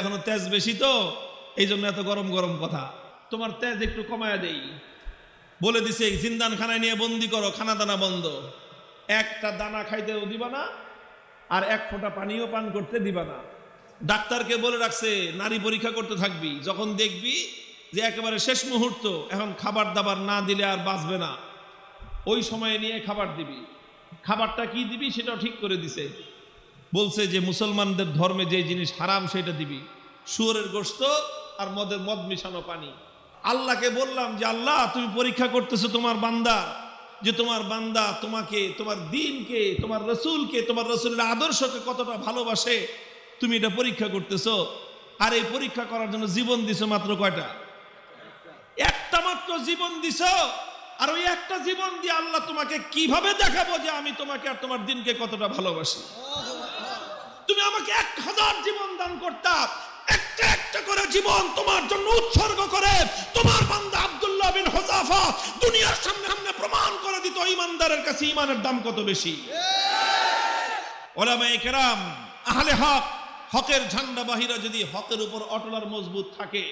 এখনো তেজ বেশি তো এই জন্য এত গরম গরম কথা। তোমার তেজ একটু কমায়া দেই বলে দিছে, জিন্দান খানায় নিয়ে বন্দি করো, খানা দানা বন্ধ, একটা দানা খাইতেও দিবা না আর এক ফোঁটা পানিও পান করতে দিবা না। ডাক্তারকে বলে রাখছে নারী পরীক্ষা করতে থাকবি, যখন দেখবি যে একেবারে শেষ মুহূর্ত, এখন খাবার দাবার না দিলে আর বাঁচবে না, ওই সময়ে নিয়ে খাবার দিবি। খাবারটা কি দিবি সেটাও ঠিক করে দিছে, বলছে যে মুসলমানদের ধর্মে যে জিনিস হারাম সেটা দিবি, শুয়োরের গোশত আর মদ মিশানো পানি। আল্লাহকে বললাম যে আল্লাহ তুমি পরীক্ষা করতেছো তোমার বান্দা, যে তোমার বান্দা তোমাকে, তোমার দ্বীনকে, তোমার রসুলকে, তোমার রসুলের আদর্শকে কতটা ভালোবাসে তুমি এটা পরীক্ষা করতেছো। আর এই পরীক্ষা করার জন্য জীবন দিছো মাত্র কয়টা? একটা মাত্র জীবন দিছো। আর ওই একটা জীবন দিয়ে আল্লাহ তোমাকে কিভাবে দেখাবো যে আমি তোমাকে আর তোমার দ্বীনকে কতটা ভালোবাসি। তুমি আমাকে 1000 জীবন দান করতা, একটা একটা করে জীবন তোমার জন্য উৎসর্গ করে তোমার বান্দা আব্দুল্লাহ বিন হুযাফা দুনিয়ার সামনে প্রমাণ করে দিত ঈমানদারের কাছে ঈমানের দাম কত বেশি। উলামায়ে কেরাম, আহলে হক, হকের ঝান্ডা বাহিরা যদি হকের উপর অটল আর মজবুত থাকে,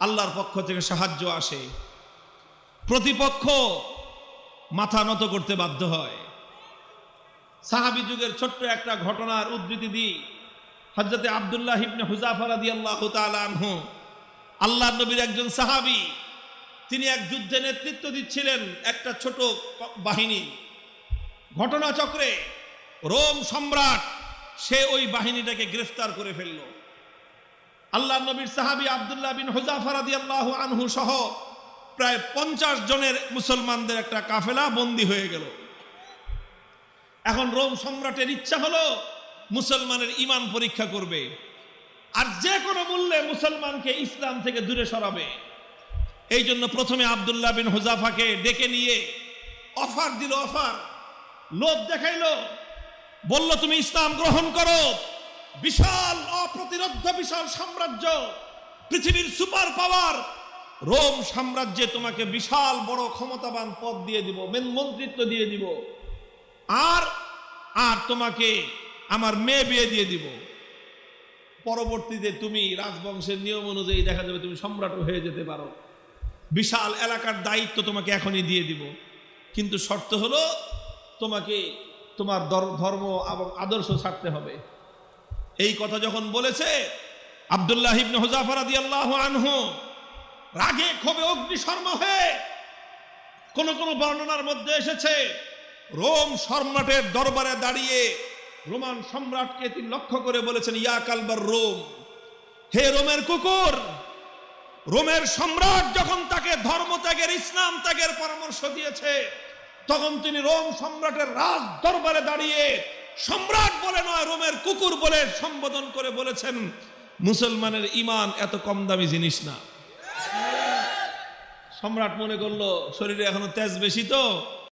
আল্লাহর পক্ষ থেকে সাহায্য আসে, প্রতিপক্ষ মাথা নত করতে বাধ্য হয়। সাহাবী যুগের ছোট্ট একটা ঘটনার উদ্ধৃতি দিই। হযরতে আব্দুল্লাহ ইবনে হুযাফা রাদিয়াল্লাহু তাআলা আনহু, আল্লাহর নবীর একজন সাহাবী, তিনি এক যুদ্ধে নেতৃত্ব দিচ্ছিলেন একটা ছোট বাহিনী। ঘটনাচক্রে রোম সম্রাট সে ওই বাহিনীটাকে গ্রেফতার করে ফেলল। আল্লাহর নবীর সাহাবী আব্দুল্লাহ বিন হুযাফা রাদিয়াল্লাহু আনহু সহ প্রায় 50 জনের মুসলমানদের একটা কাফেলা বন্দী হয়ে গেল। এখন রোম সম্রাটের ইচ্ছা হলো মুসলমানের ঈমান পরীক্ষা করবে আর যে কোনো মূল্যে মুসলমানকে ইসলাম থেকে দূরে সরাবে। এই জন্য প্রথমে আব্দুল্লাহ বিন হুযাফাকে ডেকে নিয়ে অফার দিল, অফার, লোভ দেখাইলো, বলল তুমি ইসলাম গ্রহণ করো, বিশাল অপ্রতিরোধ্য বিশাল সাম্রাজ্য, পৃথিবীর সুপার পাওয়ার রোম সাম্রাজ্যে তোমাকে বিশাল বড় ক্ষমতাবান পদ দিয়ে দিব, মন্ত্রিত্ব দিয়ে দিব, আর আর তোমাকে আমার মেয়ে বিয়ে দিয়ে দিব। পরবর্তীতে তুমি রাজবংশের নিয়ম অনুযায়ী দেখা যাবে তুমি সম্রাটও হয়ে যেতে পারো, বিশাল এলাকার দায়িত্ব তোমাকে এখনই দিয়ে দিব, কিন্তু শর্ত হলো তোমাকে তোমার ধর্ম এবং আদর্শ ছাড়তে হবে। এই কথা যখন বলেছে, আব্দুল্লাহ ইবনে হুযাফা রাদিয়াল্লাহু আনহু রাগে ক্ষোভে অগ্নিশর্মা হয়ে, কোন কোন বর্ণনার মধ্যে এসেছে রোম সম্রাটের দরবারে দাঁড়িয়ে রোমান সম্রাটকে তিনি লক্ষ্য করে বলেছেন, ইয়া কালবার রোম, হে রোমের কুকুর। রোমের সম্রাট যখন তাকে ধর্ম ত্যাগের, ইসলাম ত্যাগের পরামর্শ দিয়েছে, তখন তিনি রোম সম্রাটের রাজ দরবারে দাঁড়িয়ে সম্রাট বলে নয়, রোমের কুকুর বলে সম্বোধন করে বলেছেন, মুসলমানের ঈমান এত কম দামি জিনিস না। সম্রাট মনে করলো শরীরে এখনো তেজ বেশি তো